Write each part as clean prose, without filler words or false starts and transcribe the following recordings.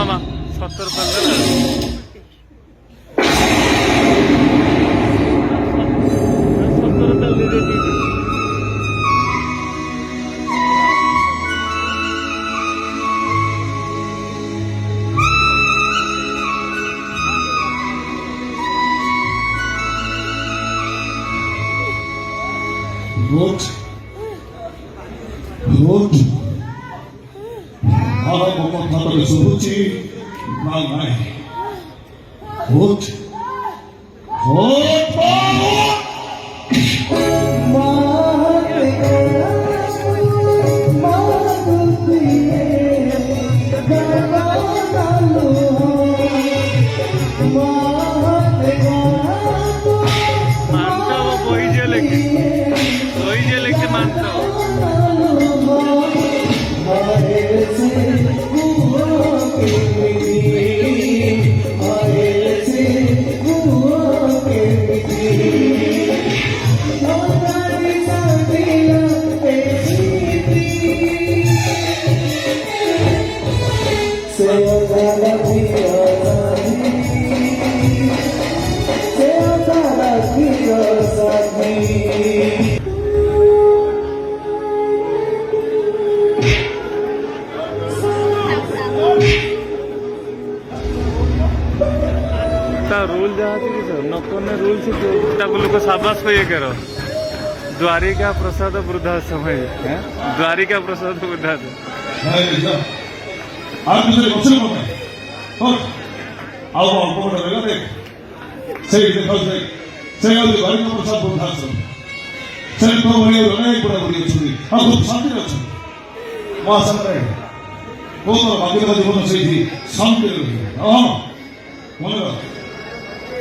মামা 70 পারলে Vote. Para pemotretan resolusi mengenai vote. Rule जहाँ नकल रूल से लोग शाबाश पे करो द्वारिका प्रसाद वृद्धाश्रम है द्वारिका प्रसाद वृद्धाश्रम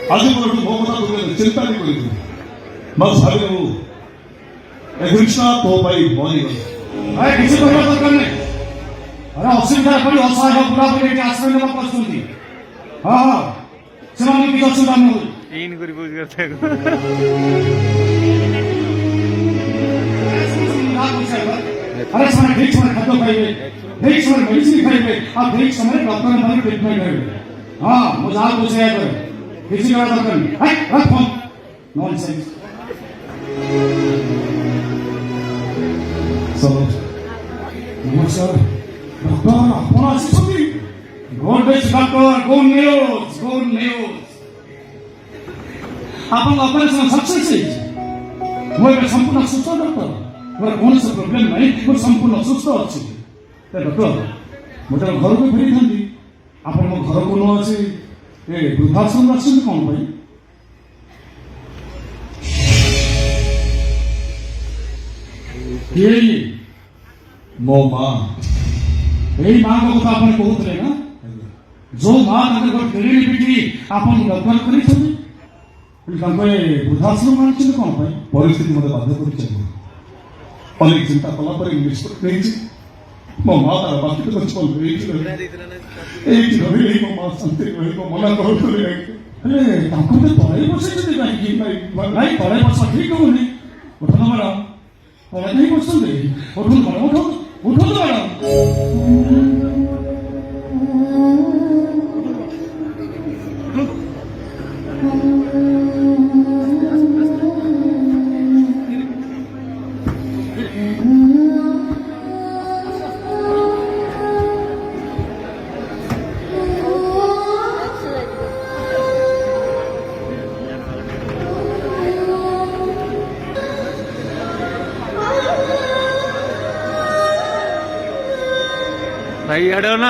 आज ମୋ କଥା ଚିନ୍ତା ବି କରିବୁ ମୁଁ ଭାବିବୁ ଏ କୃଷ୍ଣ ତୋ ପାଇଁ ମରିଗଲା ଆରେ କିଛି କରିବା ଦରକାର ନାହିଁ ଆରେ ଅସୁବିଧା ପଡ଼ି ଅସହାୟ ପୁରାପୁରି ଏଠି ଆଶ୍ରୟ ନେବାକୁ ଆସୁଛନ୍ତି ହଁ ସେମାନେ କିଛି ଅସୁବିଧା ନୁହଁ ଇନ୍ କରି ବୁଝ କଥା ଆରେ ସେମାନେ ଠିକ୍ ସମୟରେ ଖାଦ୍ୟ ଖାଇବେ ଠିକ୍ ସମୟରେ ମେଡିସିନ ଖାଇବେ ଆଉ ଠିକ୍ ସମୟରେ ଡକ୍ଟରମାନେ ଟ୍ରିଟମେଣ୍ଟ କରିବେ ହଁ ମୁଁ ଯାହା କହୁଛି ସେଇଆ କରେ କିଛି କରିବା ଦରକାର ନାହିଁ ରଖ ନନ୍ସେନ୍ସ ନମସ୍କାର ଡକ୍ଟର ଆପଣ ଆସିଛନ୍ତି good news doctor good news ଆପଣଙ୍କ ଅପରେସନ ସକ୍ସେସ୍ ହେଇଛି ମୁଁ ଏବେ ସମ୍ପୂର୍ଣ୍ଣ ସୁସ୍ଥ ଡକ୍ଟର ମୋର କୌଣସି ପ୍ରୋବ୍ଲେମ୍ ନାହିଁ ମୁଁ ସମ୍ପୂର୍ଣ୍ଣ ସୁସ୍ଥ ଅଛି ଡକ୍ଟର ମୁଁ ତାର ଘରକୁ ଫେରିଥାନ୍ତି ଆପଣ ମୋ ଘରକୁ ନ ଅଛି ଏ ବୃଦ୍ଧାଶ୍ରମ ଆସିଛନ୍ତି କ'ଣ ପାଇଁ କିଏ ମୋ ମା ଏଇ ମାଙ୍କ କଥା ଆପଣ କହୁଥିଲେ ନା ଯୋଉ ମା ତାଙ୍କର ଫେରିଲି ପିଠି ଆପଣ ଡକ୍ଟର କରିଛନ୍ତି ତାଙ୍କ ଏ ବୃଦ୍ଧାଶ୍ରମ ଆଣିଛନ୍ତି କ'ଣ ପାଇଁ ପରିସ୍ଥିତି ମୋତେ ବାଧ୍ୟ କରିଛନ୍ତି ଅନେକ ଚିନ୍ତା କଲା ପରେ ନିଷ୍ପତ୍ତି ନେଇଛି ମୋ ମା ତାର ବାକି ଏଇଠି ରହିଲେ ମୋ ମା ଶାନ୍ତିରେ ରହିବ ମନା କରୁଥିଲେ ହେଲେ ତାଙ୍କୁ ତ ତଳେ ବସେଇଛନ୍ତି କାହିଁକି ନାଇଁ ତଳେ ବସ ଠିକ ହଉନି ଉଠନ୍ତୁ ମ୍ୟାଡ଼ାମ ତଳେ କାହିଁ ବସୁଛନ୍ତି ଉଠନ୍ତୁ ମ୍ୟାଡ଼ାମ ଉଠନ୍ତୁ ମ୍ୟାଡ଼ାମ भाई इडे ना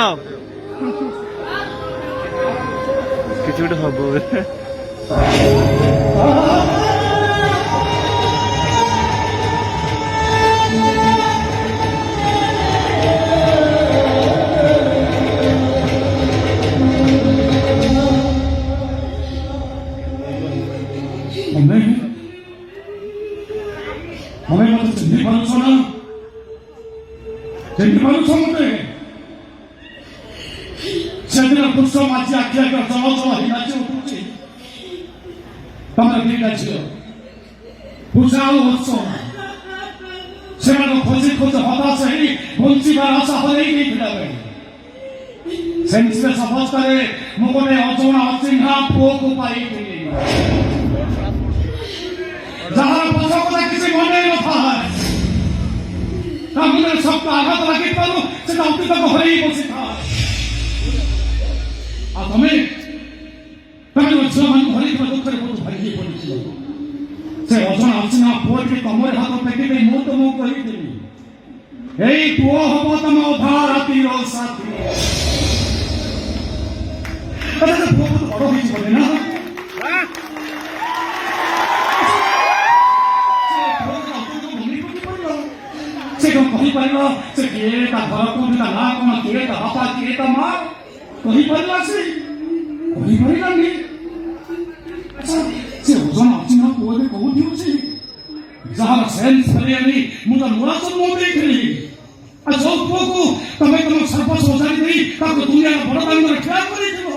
किसी गोटे हम ବୁଝିପାରୁଛ ମୋତେ? ସେଦିନ ପୁରୁଷ ମାଝି ଆଖି ଆଗରେ ଜଳ ଜଳ ହେଇ ନାଚି ଉଠୁଛି। ତମର ଦିଟା ଝିଅ ପୂଜା ଆଉ ହର୍ଷ ସେମାନଙ୍କୁ ଖୋଜି ଖୋଜି ହତାଶ ହେଇ ବଞ୍ଚିବାର ଆଶା ହରେଇ ଦେଇଥିଲା ବେଳେ ସେନ୍ସଲେସ୍ ଅବସ୍ଥାରେ ମୁଁ ଗୋଟେ ଅଜଣା ଅଚିହ୍ନା ପୁଅକୁ ପାଇଥିଲି ଯାହାର ପଛ କଥା କିଛି ମନେ ନଥାଏ। ତା ମୁଣ୍ଡରେ ଶକ୍ତ ଆଘାତ ଲାଗିପାରୁ ସେ ଅତୀତକୁ ହରେଇ ବସିଥାଏ। ଆଉ ତମେ ଝିଅମାନଙ୍କୁ ହରେଇଥିବା ଦୁଃଖରେ ବହୁତ ଭାଙ୍ଗି ପଡ଼ିଥିଲ। ସେ ଅଜଣା ଅଚିହ୍ନା ପୁଅଟି ତମରେ ହାତ ଟେକି ଦେଇ ମୁଁ ତମକୁ କହିଥିଲି ଏଇ ପୁଅ ହବ ତମ ଅଧା ରାତିର ସାଥୀ। ପୁଅ ବହୁତ ବଡ ହେଇଛି ବୋଧେ ନା? ସେ କଣ କହିପାରିବ? ସେ କିଏ, ତା ଘର କୋଉଠି, ତା ନାଁ କଣ, କିଏ ତା ବାପା, କିଏ ତା ମା କହିପାରିଲା? ସେ କହିପାରିଲାନି। ସେ ଓଜନ ଅଚିହ୍ନା ପୁଅ ଏବେ କୋଉଠି ଅଛି ଯାହାର ସେନ୍ସ ଫେରିଆନି ମୁଁ ତ ନୂଆ ଜନ୍ମ ଦେଇଥିଲି। ଆଉ ଯୋଉ ପୁଅକୁ ତମେ ତମ ସର୍ବସ୍ୱ ସଜାଡ଼ି ଦେଇ ତାକୁ ଦୁନିଆର ବଡ ଦାଣ୍ଡରେ ଠିଆ କରିଥିଲ,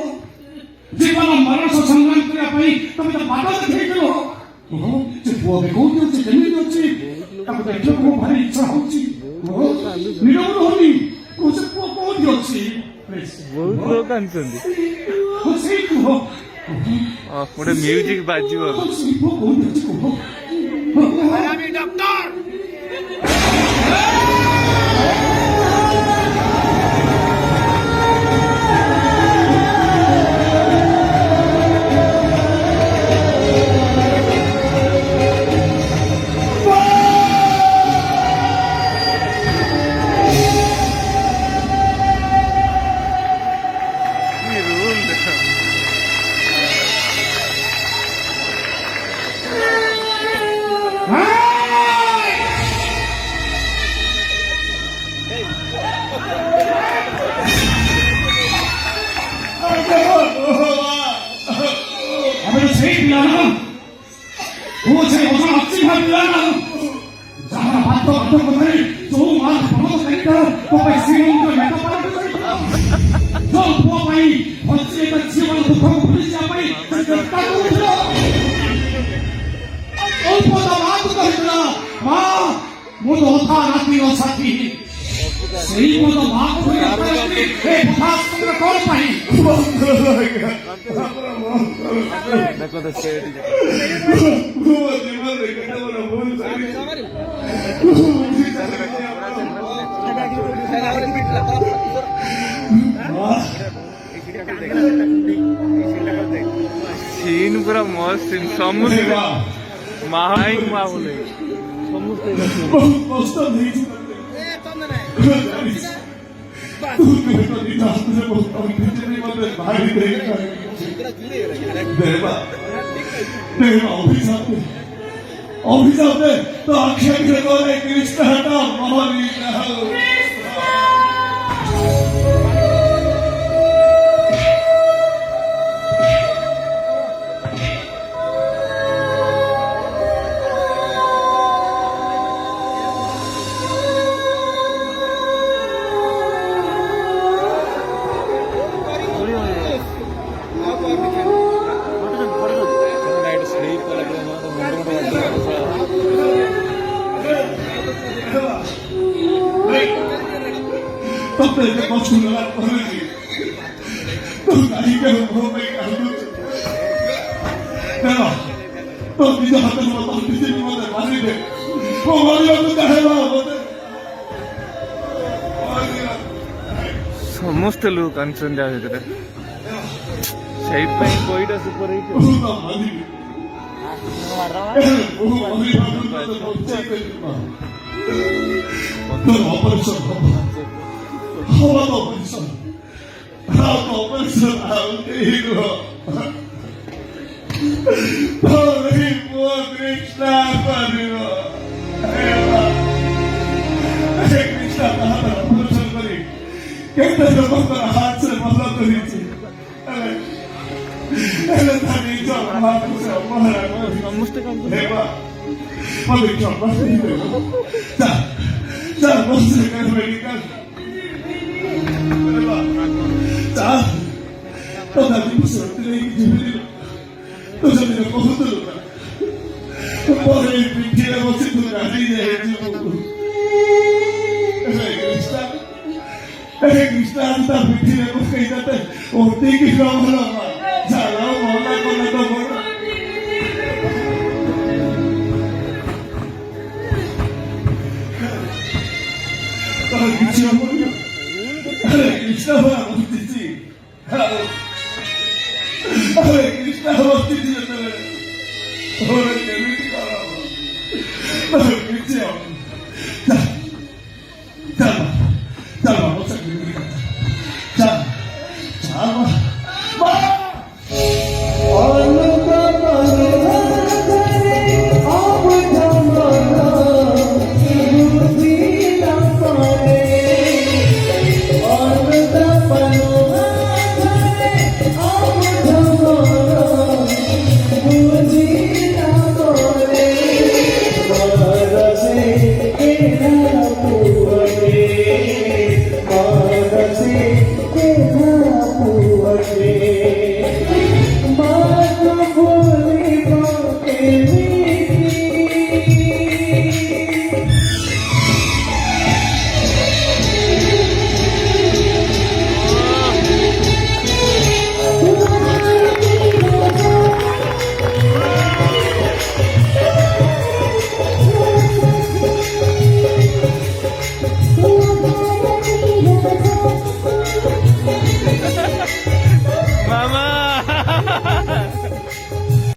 ଜୀବନ ମରଣ ସଂଗ୍ରାମ କରିବା ପାଇଁ ତମେ ତ ବାଟ ଦେଖେଇଥିଲ। ସେ ପୁଅ ଏବେ କୋଉଠି ଅଛି, କେମିତି ଅଛି ତାକୁ ଦେଖିବାକୁ ମୋ ଭାରି ଇଚ୍ଛା ହଉଛି। ନିରବ ରହୁନି, ସେ ପୁଅ କୋଉଠି ଅଛି? ବହୁତ ଲୋକ ଆଣିଛନ୍ତି। ସେଇ ପୁଅ ଗୋଟେ ମ୍ୟୁଜିକ ବାଜିବ। ସେଇ ପୁଅ କୋଉଠି ଅଛି କୁହ? ସେଇ ପିଲା ନା ପୁଅ, ସେ ଓଜନ ଅଚିହ୍ନା ପିଲା ନା ଯାହାର ହାତ ହାତ କଥାରେ ଯୋଉ ମା ପ୍ରମୋଦ କରିଥିଲା ମୋ ପାଇଁ ଶ୍ରୀମନ୍ତ ନେତା ପାଳନ କରିଥିଲା, ଯୋଉ ପୁଅ ପାଇଁ ହସି ଏକ ଜୀବନ ଦୁଃଖକୁ ଭୁଲିଯିବା ପାଇଁ ଚେଷ୍ଟା କରୁଥିଲା, ଯୋଉ ପୁଅ ତା ମାକୁ କହିଥିଲା ମା ମୁଁ ତ ଅଧା ରାତିର ସାଥୀ, ସେଇ ମୋ ତ ମାକୁ କଣ ପାଇଁ ଦେଖ ତ ସେ सीन पूरा मस्त सीन समस्त महाई माँ बोले समस्त बहुत कष्ट नहीं অভিশাপে তো আক্ষেপ করে কৃষ্ণটা মহাবীর Te consulará por allí. Tu cariño no me caluche. Pero, tu vida te lo contigo de madre. Como yo no te he dado. ସମସ୍ତେ ଲୋକ ଆଣିଛନ୍ତି ଆ ଭିତରେ ସେଇଥିପାଇଁ ବହିଟା ସୁପର ହେଇଛି। Todo persona. Todo persona. Digo. Todo hijo Krishna Padma. Krishna Padma. Persona kari. Kete jo banda hath se banda karichi. Ele thani jo hath se mahara. ସମସ୍ତେ କାମ Deva. Pavitra. Sa. Sa basta kar medical. ତଥାପି ମୁଁ ସେମିତି ନେଇକି ଯିବିନି ତୁ ସେଦିନ କହୁଥିଲୁ ନା ତୁ ପରେ ପିଠିରେ ବସି ତୁ ଗାଡ଼ି ଯାଇଛୁ କୃଷ୍ଣ ତା ପିଠିରେ ପକେଇ ତତେ ଓଟିକି ଭଲ ଝାଳ ମନା କଲା ତ ବଡ଼ କିଛି ହବନି କୃଷ୍ଣ ବସିଛି କୃଷ୍ଣ ବସିଛି ଯେତେବେଳେ କେମିତି କର କିଛି ହବନି ଚାଲ ଚାଲ ଚାଲ ଚାଲ ଚାଲ Thank you.